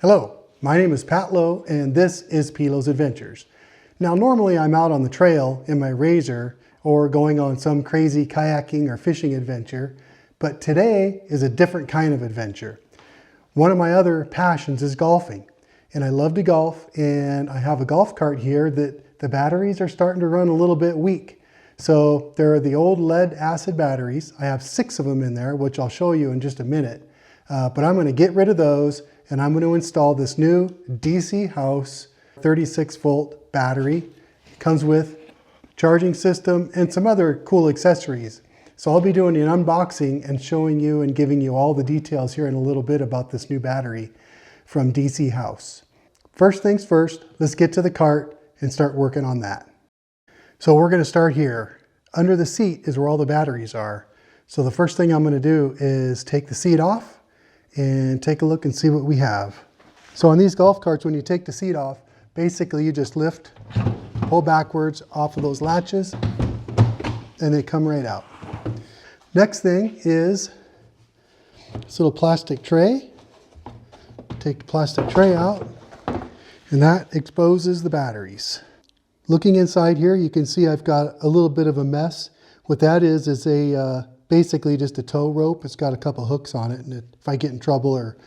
Hello, my name is Pat Lowe and this is Pilo's Adventures. Now normally I'm out on the trail in my Razor or going on some crazy kayaking or fishing adventure, but today is a different kind of adventure. One of my other passions is golfing, and I love to golf, and I have a golf cart here that the batteries are starting to run a little bit weak. So there are the old lead acid batteries. I have 6 of them in there, which I'll show you in just a minute. But I'm going to get rid of those, and I'm going to install this new DCHOUSE 36 volt battery. It comes with charging system and some other cool accessories. So I'll be doing an unboxing and showing you and giving you all the details here in a little bit about this new battery from DCHOUSE. First things first, let's get to the cart and start working on that. So we're going to start here. Under the seat is where all the batteries are. So the first thing I'm going to do is take the seat off and take a look and see what we have. So on these golf carts, when you take the seat off, basically you just lift, pull backwards off of those latches, and they come right out. Next thing is this little plastic tray. Take the plastic tray out, and that exposes the batteries. Looking inside here, you can see I've got a little bit of a mess. What that is basically just a tow rope. It's got a couple hooks on it, and if I get in trouble or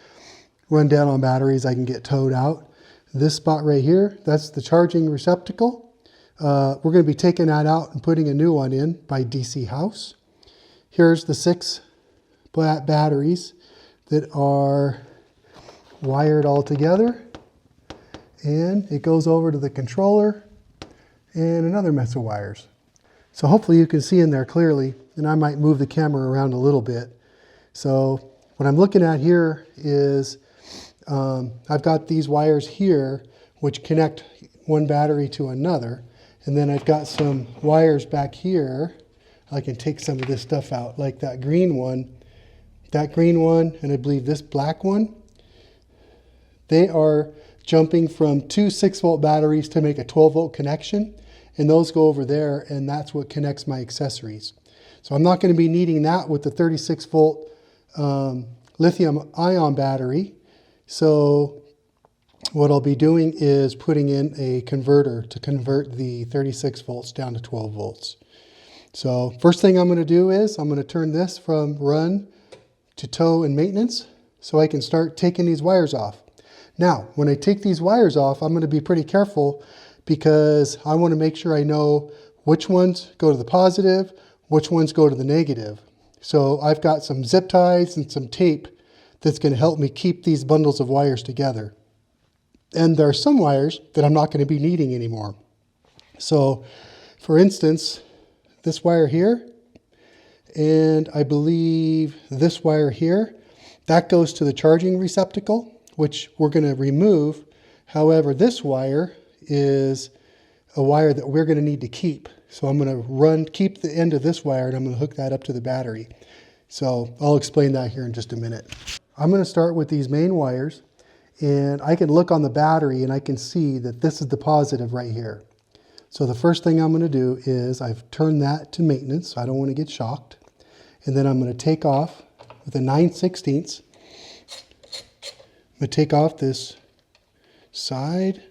run down on batteries, I can get towed out. This spot right here, that's the charging receptacle. We're going to be taking that out and putting a new one in by DCHOUSE. Here's the 6 batteries that are wired all together, and it goes over to the controller and another mess of wires. So hopefully you can see in there clearly, and I might move the camera around a little bit. So what I'm looking at here is I've got these wires here which connect one battery to another, and then I've got some wires back here. I can take some of this stuff out, like that green one, and I believe this black one. They are jumping from 2 6-volt batteries to make a 12-volt connection, and those go over there, and that's what connects my accessories. So I'm not going to be needing that with the 36-volt lithium ion battery. So what I'll be doing is putting in a converter to convert the 36 volts down to 12 volts. So first thing I'm going to do is I'm going to turn this from run to tow and maintenance so I can start taking these wires off. Now, when I take these wires off, I'm going to be pretty careful because I want to make sure I know which ones go to the positive, which ones go to the negative. So I've got some zip ties and some tape that's going to help me keep these bundles of wires together. And there are some wires that I'm not going to be needing anymore. So for instance, this wire here, and I believe this wire here, that goes to the charging receptacle, which we're going to remove. However, this wire is a wire that we're going to need to keep. So I'm going to keep the end of this wire, and I'm going to hook that up to the battery. So I'll explain that here in just a minute. I'm going to start with these main wires, and I can look on the battery and I can see that this is the positive right here. So the first thing I'm going to do is I've turned that to maintenance, so I don't want to get shocked. And then I'm going to take off with a 9/16. I'm going to take off this side.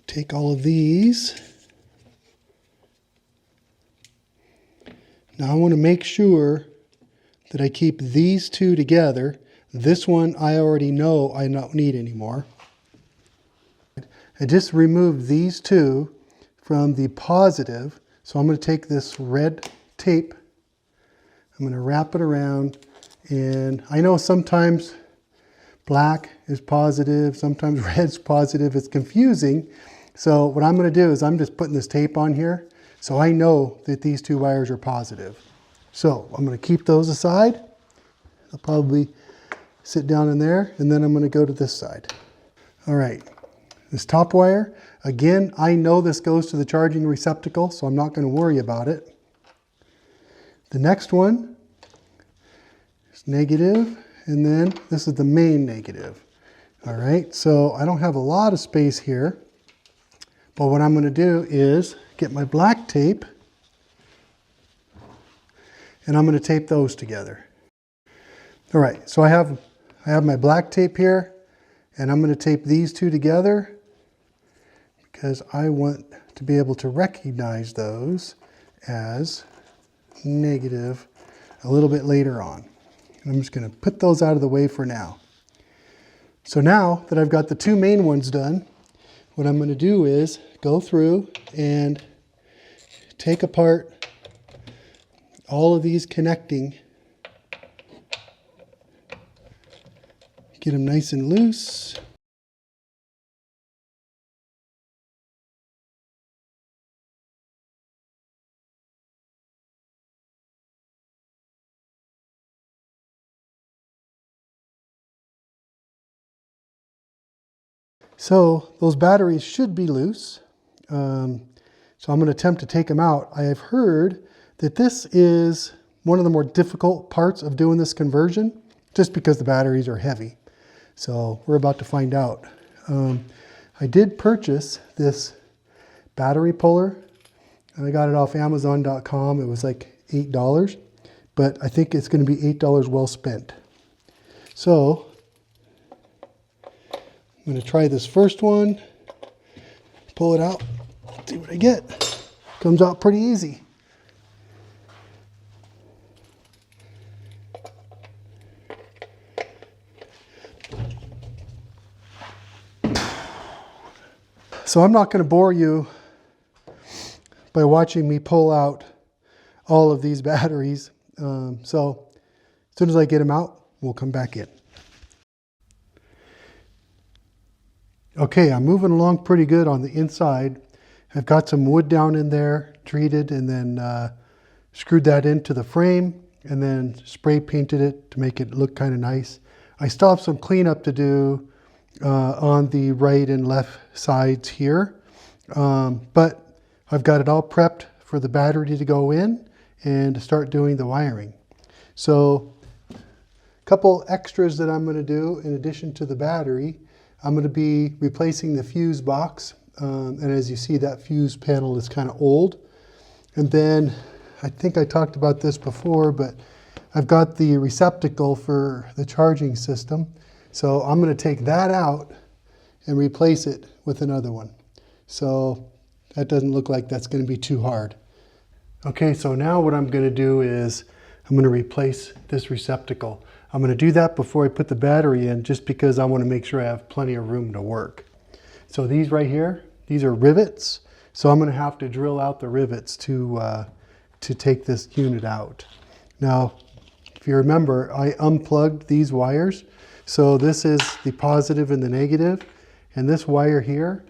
Take all of these. Now I want to make sure that I keep these 2 together. This one I already know I don't need anymore. I just removed these 2 from the positive. So I'm going to take this red tape. I'm going to wrap it around. And I know sometimes black is positive, sometimes red's positive. It's confusing. So what I'm going to do is I'm just putting this tape on here so I know that these 2 wires are positive. So I'm going to keep those aside. I'll probably sit down in there, and then I'm going to go to this side. All right, this top wire, again, I know this goes to the charging receptacle, so I'm not going to worry about it. The next one is negative, and then this is the main negative. All right, so I don't have a lot of space here, But what I'm going to do is get my black tape, and I'm going to tape those together. All right, so I have my black tape here, and I'm going to tape these two together because I want to be able to recognize those as negative a little bit later on. And I'm just going to put those out of the way for now. So now that I've got the two main ones done, what I'm going to do is go through and take apart all of these connecting, get them nice and loose. So those batteries should be loose. So I'm going to attempt to take them out. I have heard that this is one of the more difficult parts of doing this conversion, just because the batteries are heavy. So we're about to find out. I did purchase this battery puller, and I got it off Amazon.com. It was like $8, but I think it's going to be $8 well spent. So I'm going to try this first one, pull it out, see what I get. Comes out pretty easy. So I'm not going to bore you by watching me pull out all of these batteries. So as soon as I get them out, we'll come back in. Okay, I'm moving along pretty good on the inside. I've got some wood down in there, treated, and then screwed that into the frame, and then spray painted it to make it look kind of nice. I still have some cleanup to do on the right and left sides here, but I've got it all prepped for the battery to go in and to start doing the wiring. So a couple extras that I'm going to do in addition to the battery. I'm going to be replacing the fuse box, and as you see, that fuse panel is kind of old. And then I think I talked about this before, but I've got the receptacle for the charging system. So I'm going to take that out and replace it with another one. So that doesn't look like that's going to be too hard. Okay, so now what I'm going to do is I'm going to replace this receptacle. I'm going to do that before I put the battery in, just because I want to make sure I have plenty of room to work. So these right here, these are rivets. So I'm going to have to drill out the rivets to take this unit out. Now, if you remember, I unplugged these wires. So this is the positive and the negative, and this wire here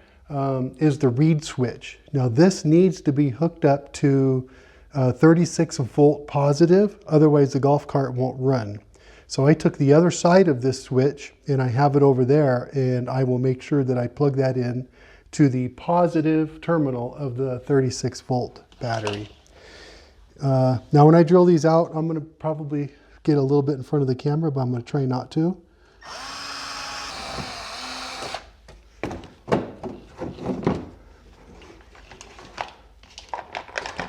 is the reed switch. Now this needs to be hooked up to 36 volt positive, otherwise the golf cart won't run. So I took the other side of this switch and I have it over there, and I will make sure that I plug that in to the positive terminal of the 36 volt battery. Now when I drill these out, I'm going to probably get a little bit in front of the camera, but I'm going to try not to.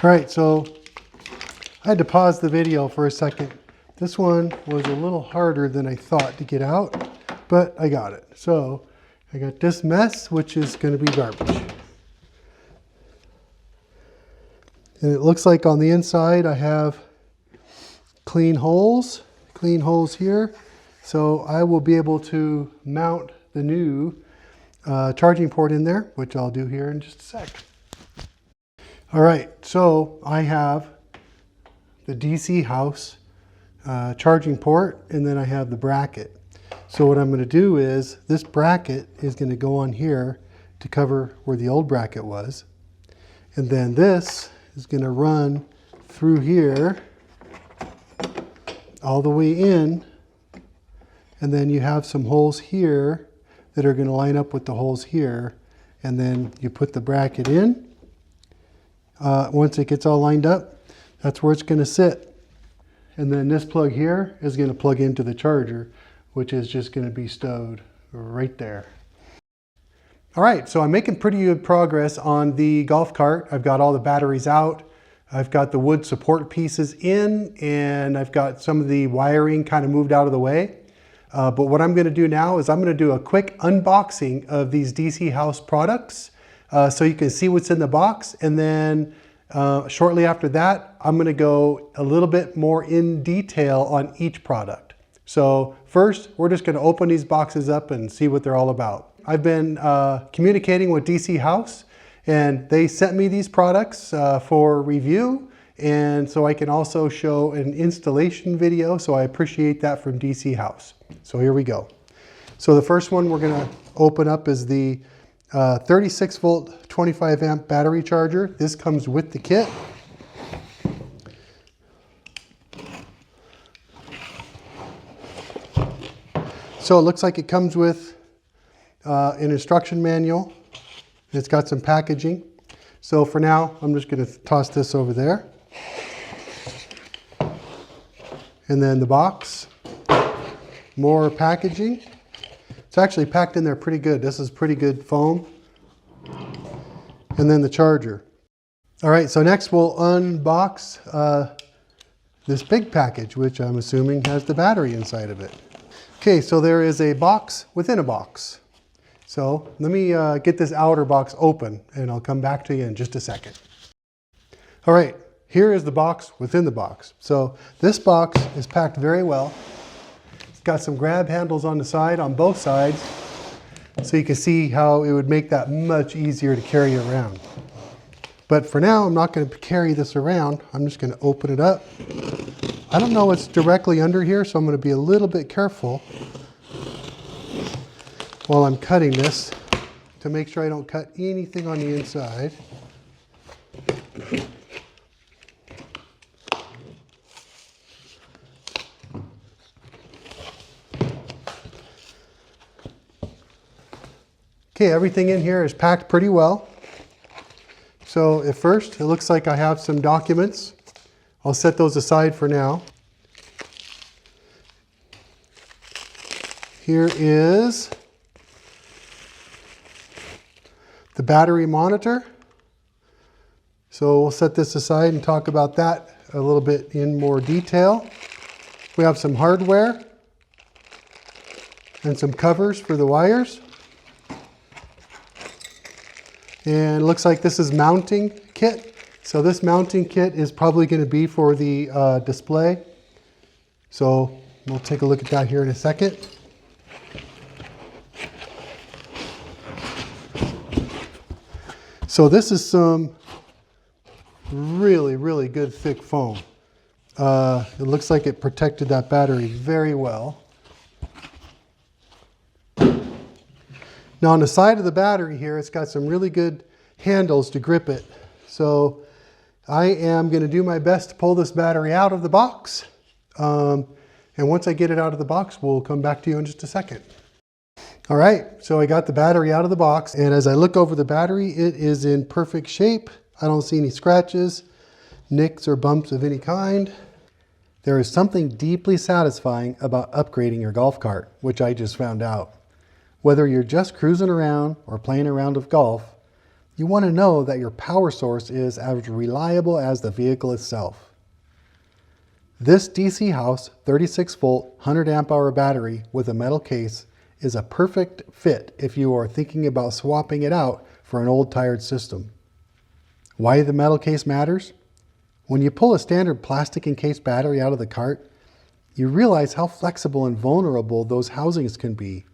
All right, so I had to pause the video for a second. This one was a little harder than I thought to get out, but I got it. So I got this mess, which is going to be garbage. And it looks like on the inside I have clean holes here. So I will be able to mount the new charging port in there, which I'll do here in just a sec. All right, so I have the DC house charging port, and then I have the bracket. So what I'm going to do is this bracket is going to go on here to cover where the old bracket was, and then this is going to run through here all the way in, and then you have some holes here that are going to line up with the holes here, and then you put the bracket in. Once it gets all lined up, that's where it's going to sit. And then this plug here is going to plug into the charger, which is just going to be stowed right there. All right, so I'm making pretty good progress on the golf cart. I've got all the batteries out. I've got the wood support pieces in, and I've got some of the wiring kind of moved out of the way. But what I'm going to do now is I'm going to do a quick unboxing of these DCHOUSE products so you can see what's in the box. And then shortly after that, I'm going to go a little bit more in detail on each product. So first, we're just going to open these boxes up and see what they're all about. I've been communicating with DCHOUSE, and they sent me these products for review, and so I can also show an installation video, so I appreciate that from DCHOUSE. So here we go. So the first one we're going to open up is the 36 volt 25 amp battery charger. This comes with the kit. So it looks like it comes with an instruction manual. It's got some packaging. So for now, I'm just going to toss this over there. And then the box, more packaging. It's actually packed in there pretty good. This is pretty good foam. And then the charger. All right, so next we'll unbox this big package, which I'm assuming has the battery inside of it. Okay, so there is a box within a box. So let me get this outer box open, and I'll come back to you in just a second. All right, here is the box within the box. So this box is packed very well. It's got some grab handles on the side, on both sides, so you can see how it would make that much easier to carry around. But for now, I'm not going to carry this around. I'm just going to open it up. I don't know what's directly under here, so I'm going to be a little bit careful while I'm cutting this to make sure I don't cut anything on the inside. Okay, everything in here is packed pretty well. So at first, it looks like I have some documents. I'll set those aside for now. Here is the battery monitor. So we'll set this aside and talk about that a little bit in more detail. We have some hardware and some covers for the wires. And it looks like this is mounting kit. So this mounting kit is probably going to be for the display. So we'll take a look at that here in a second. So this is some really, really good thick foam. It looks like it protected that battery very well. Now on the side of the battery here, it's got some really good handles to grip it. So I am going to do my best to pull this battery out of the box. And once I get it out of the box, we'll come back to you in just a second. All right, so I got the battery out of the box, and as I look over the battery, it is in perfect shape. I don't see any scratches, nicks, or bumps of any kind. There is something deeply satisfying about upgrading your golf cart, which I just found out. Whether you're just cruising around or playing a round of golf, you want to know that your power source is as reliable as the vehicle itself. This DCHOUSE 36 volt 100 amp hour battery with a metal case is a perfect fit if you are thinking about swapping it out for an old tired system. Why the metal case matters? When you pull a standard plastic encased battery out of the cart, you realize how flexible and vulnerable those housings can be.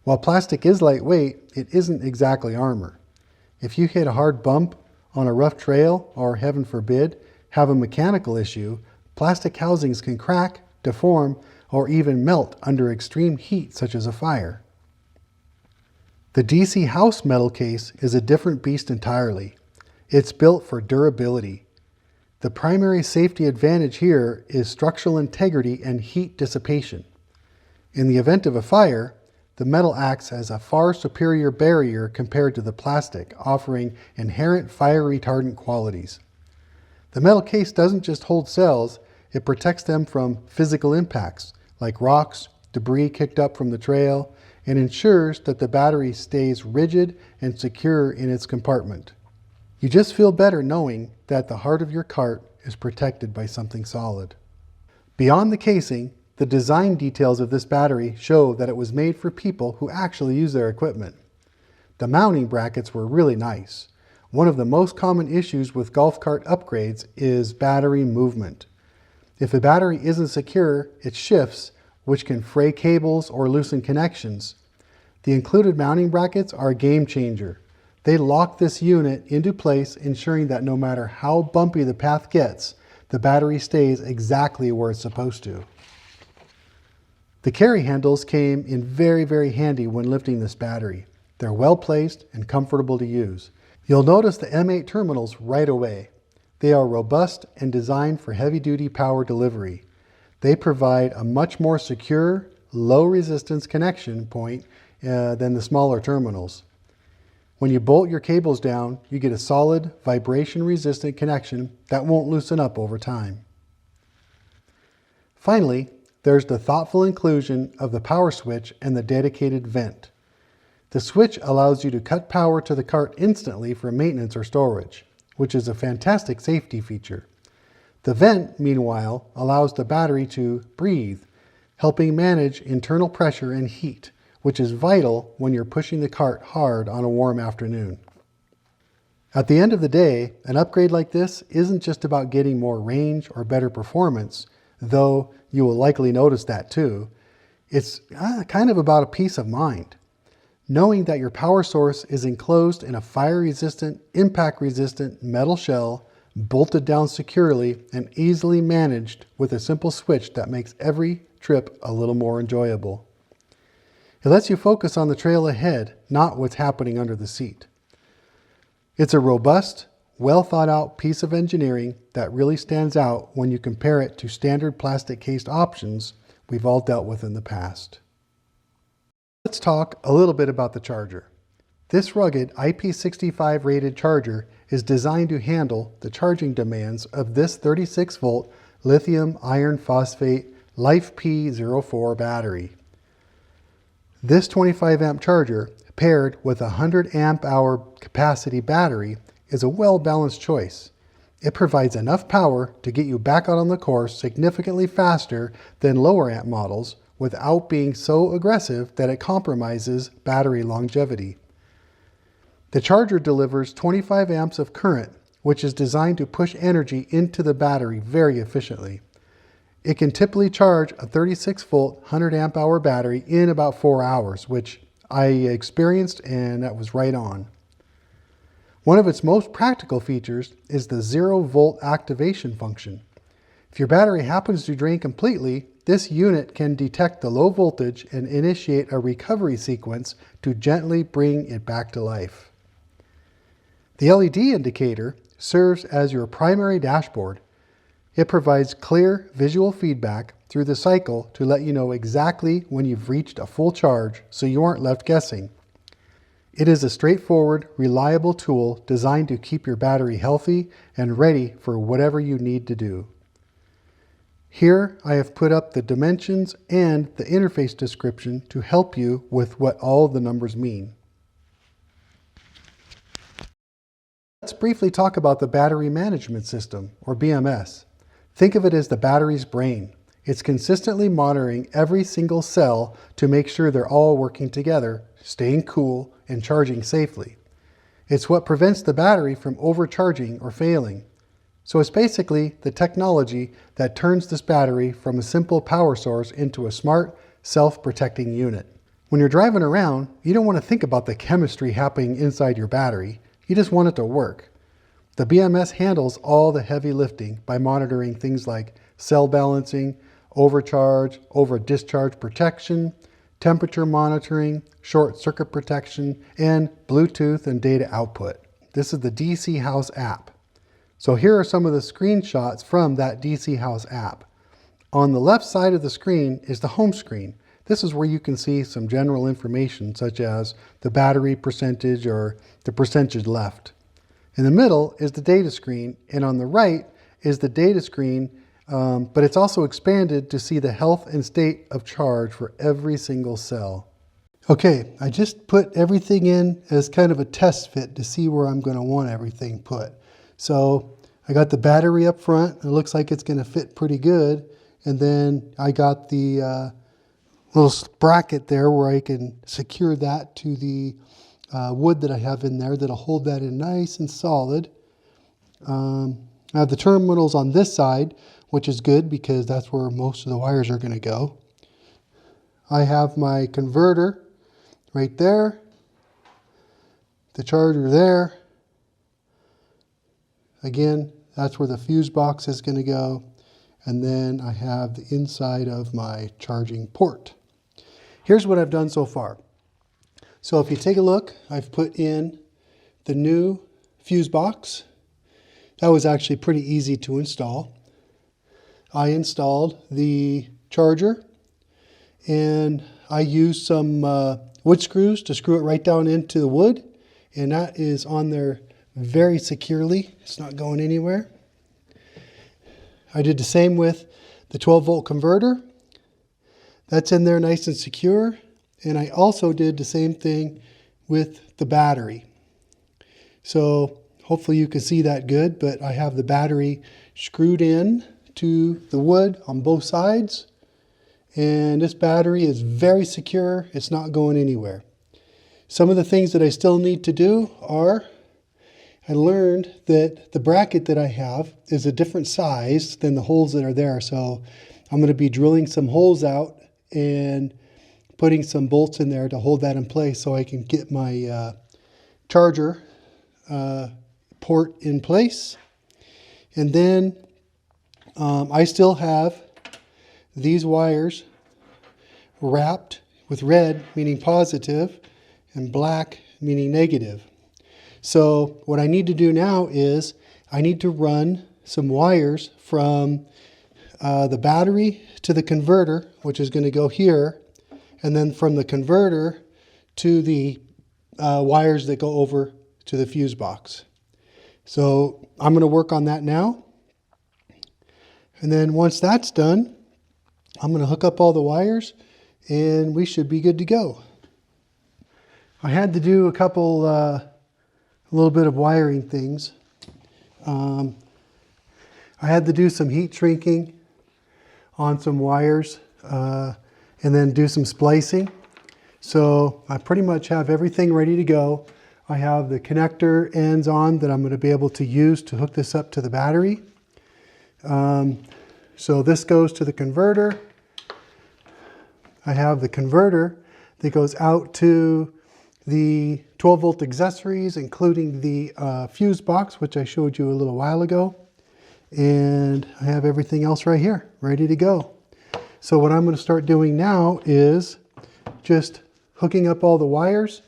While plastic is lightweight, it isn't exactly armor. If you hit a hard bump on a rough trail, or heaven forbid, have a mechanical issue, plastic housings can crack, deform, or even melt under extreme heat such as a fire. The DCHOUSE metal case is a different beast entirely. It's built for durability. The primary safety advantage here is structural integrity and heat dissipation. In the event of a fire, the metal acts as a far superior barrier compared to the plastic, offering inherent fire retardant qualities. The metal case doesn't just hold cells, it protects them from physical impacts, like rocks, debris kicked up from the trail, and ensures that the battery stays rigid and secure in its compartment. You just feel better knowing that the heart of your cart is protected by something solid. Beyond the casing, the design details of this battery show that it was made for people who actually use their equipment. The mounting brackets were really nice. One of the most common issues with golf cart upgrades is battery movement. If a battery isn't secure, it shifts, which can fray cables or loosen connections. The included mounting brackets are a game changer. They lock this unit into place, ensuring that no matter how bumpy the path gets, the battery stays exactly where it's supposed to. The carry handles came in very handy when lifting this battery. They're well placed and comfortable to use. You'll notice the M8 terminals right away. They are robust and designed for heavy-duty power delivery. They provide a much more secure, low-resistance connection point than the smaller terminals. When you bolt your cables down, you get a solid, vibration-resistant connection that won't loosen up over time. Finally, there's the thoughtful inclusion of the power switch and the dedicated vent. The switch allows you to cut power to the cart instantly for maintenance or storage, which is a fantastic safety feature. The vent, meanwhile, allows the battery to breathe, helping manage internal pressure and heat, which is vital when you're pushing the cart hard on a warm afternoon. At the end of the day, an upgrade like this isn't just about getting more range or better performance, though you will likely notice that too. It's kind of about a peace of mind. Knowing that your power source is enclosed in a fire-resistant, impact-resistant metal shell, bolted down securely and easily managed with a simple switch that makes every trip a little more enjoyable. It lets you focus on the trail ahead, not what's happening under the seat. It's a robust, well-thought-out piece of engineering that really stands out when you compare it to standard plastic-cased options we've all dealt with in the past. Let's talk a little bit about the charger. This rugged IP65 rated charger is designed to handle the charging demands of this 36-volt lithium iron phosphate LiFePO4 battery. This 25 amp charger paired with a 100 amp hour capacity battery is a well-balanced choice. It provides enough power to get you back out on the course significantly faster than lower amp models without being so aggressive that it compromises battery longevity. The charger delivers 25 amps of current, which is designed to push energy into the battery very efficiently. It can typically charge a 36-volt 100 amp hour battery in about 4 hours, which I experienced and that was right on. One of its most practical features is the 0-volt activation function. If your battery happens to drain completely, this unit can detect the low voltage and initiate a recovery sequence to gently bring it back to life. The LED indicator serves as your primary dashboard. It provides clear visual feedback through the cycle to let you know exactly when you've reached a full charge so you aren't left guessing. It is a straightforward, reliable tool designed to keep your battery healthy and ready for whatever you need to do. Here I have put up the dimensions and the interface description to help you with what all the numbers mean. Let's briefly talk about the battery management system, or BMS. Think of it as the battery's brain. It's consistently monitoring every single cell to make sure they're all working together, staying cool, and charging safely. It's what prevents the battery from overcharging or failing. So it's basically the technology that turns this battery from a simple power source into a smart, self-protecting unit. When you're driving around, you don't want to think about the chemistry happening inside your battery. You just want it to work. The BMS handles all the heavy lifting by monitoring things like cell balancing, overcharge, over-discharge protection, temperature monitoring, short circuit protection, and Bluetooth and data output. This is the DCHOUSE app. So here are some of the screenshots from that DCHOUSE app. On the left side of the screen is the home screen. This is where you can see some general information such as the battery percentage or the percentage left. In the middle is the data screen, and on the right is the data screen, but it's also expanded to see the health and state of charge for every single cell. Okay, I just put everything in as kind of a test fit to see where I'm going to want everything put. So I got the battery up front. It looks like it's going to fit pretty good. And then I got the little bracket there where I can secure that to the wood that I have in there that'll hold that in nice and solid. I have the terminals on this side, which is good because that's where most of the wires are going to go. I have my converter right there, the charger there. Again, that's where the fuse box is going to go. And then I have the inside of my charging port. Here's what I've done so far. So if you take a look, I've put in the new fuse box. That was actually pretty easy to install. I installed the charger and I used some wood screws to screw it right down into the wood, and that is on there very securely. It's not going anywhere. I did the same with the 12-volt converter. That's in there nice and secure. And I also did the same thing with the battery. So hopefully you can see that good, but I have the battery screwed in to the wood on both sides. And this battery is very secure. It's not going anywhere. Some of the things that I still need to do are, I learned that the bracket that I have is a different size than the holes that are there. So I'm going to be drilling some holes out and putting some bolts in there to hold that in place so I can get my charger port in place. And then I still have these wires wrapped with red, meaning positive, and black, meaning negative. So what I need to do now is I need to run some wires from the battery to the converter, which is going to go here, and then from the converter to the wires that go over to the fuse box. So I'm going to work on that now. And then once that's done, I'm going to hook up all the wires and we should be good to go. I had to do a couple, a little bit of wiring things. I had to do some heat shrinking on some wires and then do some splicing. So I pretty much have everything ready to go. I have the connector ends on that I'm going to be able to use to hook this up to the battery. So this goes to the converter. I have the converter that goes out to the 12-volt accessories, including the fuse box, which I showed you a little while ago. And I have everything else right here, ready to go. So what I'm going to start doing now is just hooking up all the wires.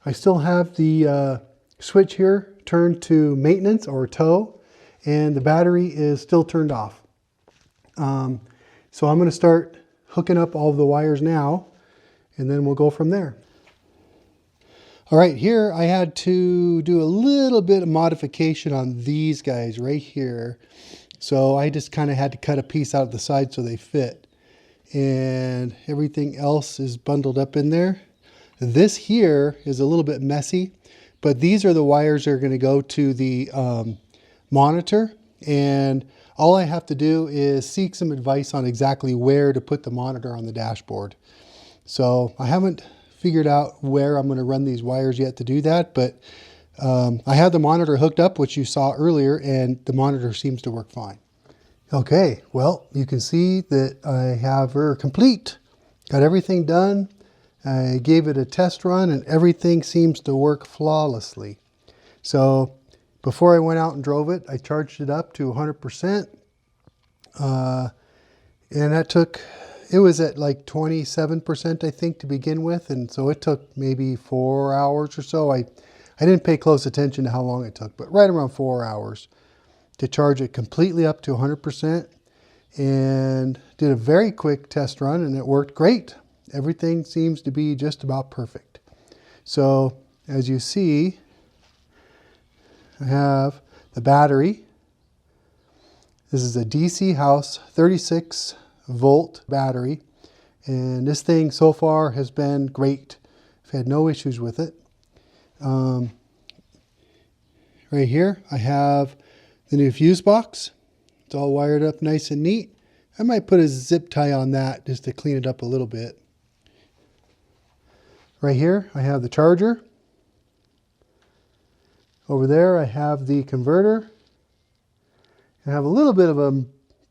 I still have the switch here turned to maintenance or tow, and the battery is still turned off. So I'm going to start hooking up all the wires now, and then we'll go from there. All right, here I had to do a little bit of modification on these guys right here. So I just kind of had to cut a piece out of the side so they fit. And everything else is bundled up in there. This here is a little bit messy, but these are the wires that are going to go to the monitor. And all I have to do is seek some advice on exactly where to put the monitor on the dashboard. So I haven't figured out where I'm going to run these wires yet to do that, but I have the monitor hooked up, which you saw earlier, and the monitor seems to work fine. Okay, well, you can see that I have her complete. Got everything done. I gave it a test run and everything seems to work flawlessly. So before I went out and drove it, I charged it up to 100%. And that took, it was at like 27%, I think, to begin with. And so it took maybe 4 hours or so. I didn't pay close attention to how long it took, but right around 4 hours to charge it completely up to 100%. And did a very quick test run and it worked great. Everything seems to be just about perfect. So as you see, I have the battery. This is a DCHOUSE 36 volt battery. And this thing so far has been great. had no issues with it. Right here, I have the new fuse box. It's all wired up nice and neat. I might put a zip tie on that just to clean it up a little bit. Right here, I have the charger. Over there, I have the converter. I have a little bit of a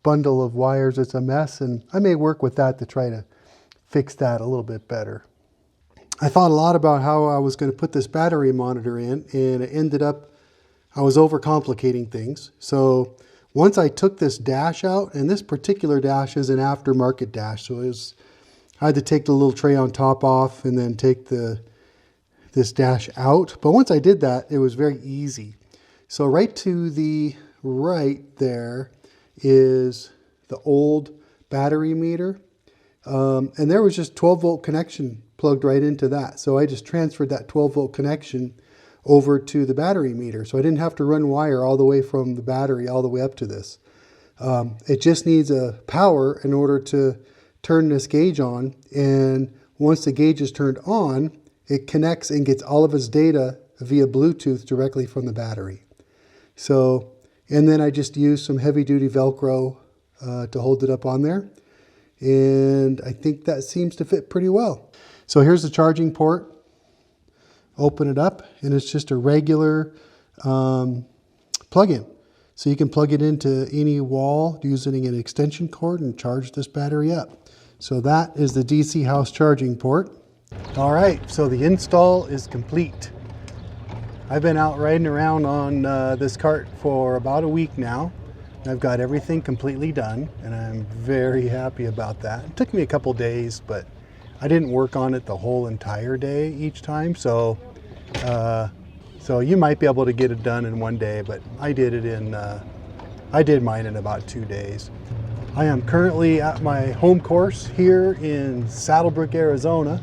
bundle of wires. It's a mess, and I may work with that to try to fix that a little bit better. I thought a lot about how I was going to put this battery monitor in, and it ended up I was overcomplicating things. So once I took this dash out, and this particular dash is an aftermarket dash, so I had to take the little tray on top off and then take this dash out. But once I did that, it was very easy. So right to the right there is the old battery meter. And there was just 12-volt connection plugged right into that. So I just transferred that 12-volt connection over to the battery meter. So I didn't have to run wire all the way from the battery all the way up to this. It just needs a power in order to turn this gauge on. And once the gauge is turned on, it connects and gets all of its data via Bluetooth directly from the battery. So, and then I just used some heavy duty Velcro to hold it up on there. And I think that seems to fit pretty well. So here's the charging port. Open it up, and it's just a regular plug-in. So you can plug it into any wall using an extension cord and charge this battery up. So that is the DC house charging port. All right, so the install is complete. I've been out riding around on this cart for about a week now. I've got everything completely done, and I'm very happy about that. It took me a couple days, but I didn't work on it the whole entire day each time, so you might be able to get it done in one day, but I did mine in about 2 days. I am currently at my home course here in Saddlebrook, Arizona,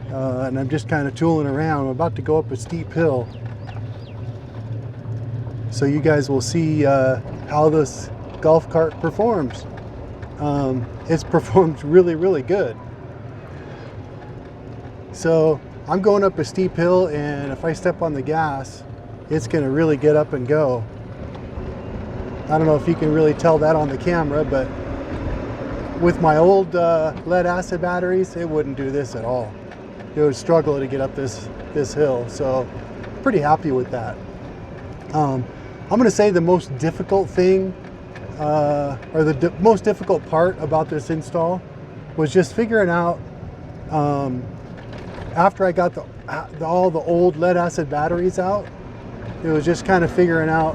and I'm just kind of tooling around. I'm about to go up a steep hill, so you guys will see how this golf cart performs. It's performed really, really good. So I'm going up a steep hill, and if I step on the gas, it's going to really get up and go. I don't know if you can really tell that on the camera, but with my old lead acid batteries, it wouldn't do this at all. It would struggle to get up this hill, so pretty happy with that. I'm going to say the most difficult thing, or the most difficult part about this install was just figuring out, after I got all the old lead acid batteries out, it was just kind of figuring out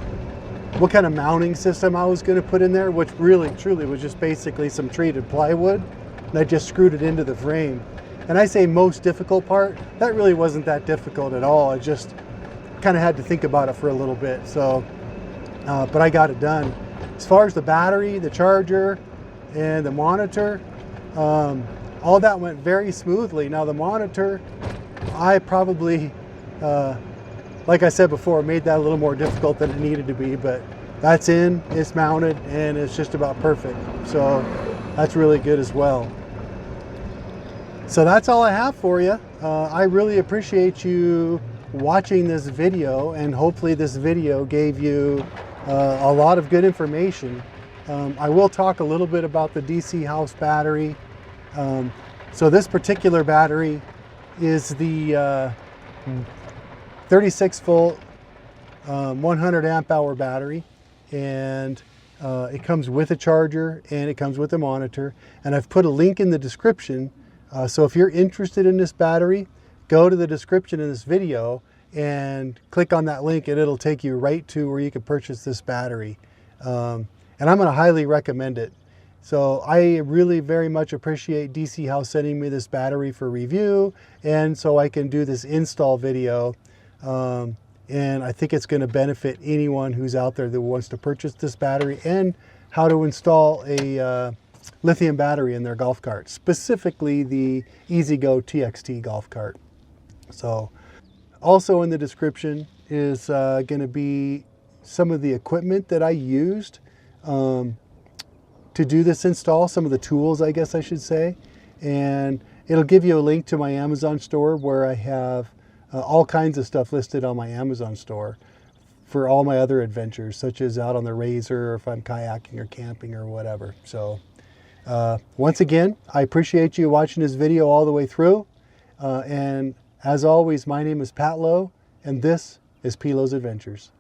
what kind of mounting system I was going to put in there, which really truly was just basically some treated plywood, and I just screwed it into the frame. And I say most difficult part, that really wasn't that difficult at all. I just kind of had to think about it for a little bit. So, but I got it done. As far as the battery, the charger, and the monitor, all that went very smoothly. Now the monitor, I probably, like I said before, made that a little more difficult than it needed to be, but that's in, it's mounted, and it's just about perfect. So that's really good as well. So that's all I have for you. I really appreciate you watching this video, and hopefully this video gave you a lot of good information. I will talk a little bit about the DC house battery. So this particular battery is the 36 volt 100 amp hour battery, and it comes with a charger and it comes with a monitor, and I've put a link in the description. So if you're interested in this battery, go to the description in this video and click on that link, and it'll take you right to where you can purchase this battery. And I'm going to highly recommend it. So I really very much appreciate DC House sending me this battery for review, and so I can do this install video. And I think it's going to benefit anyone who's out there that wants to purchase this battery, and how to install a lithium battery in their golf cart, specifically the EZGO TXT golf cart. So also in the description is going to be some of the equipment that I used to do this install, some of the tools, I guess I should say. And It'll give you a link to my Amazon store where I have all kinds of stuff listed on my Amazon store for all my other adventures, such as out on the Razor, or if I'm kayaking or camping or whatever. So once again, I appreciate you watching this video all the way through. And as always, my name is Pat Lowe, and this is P. Lowe's Adventures.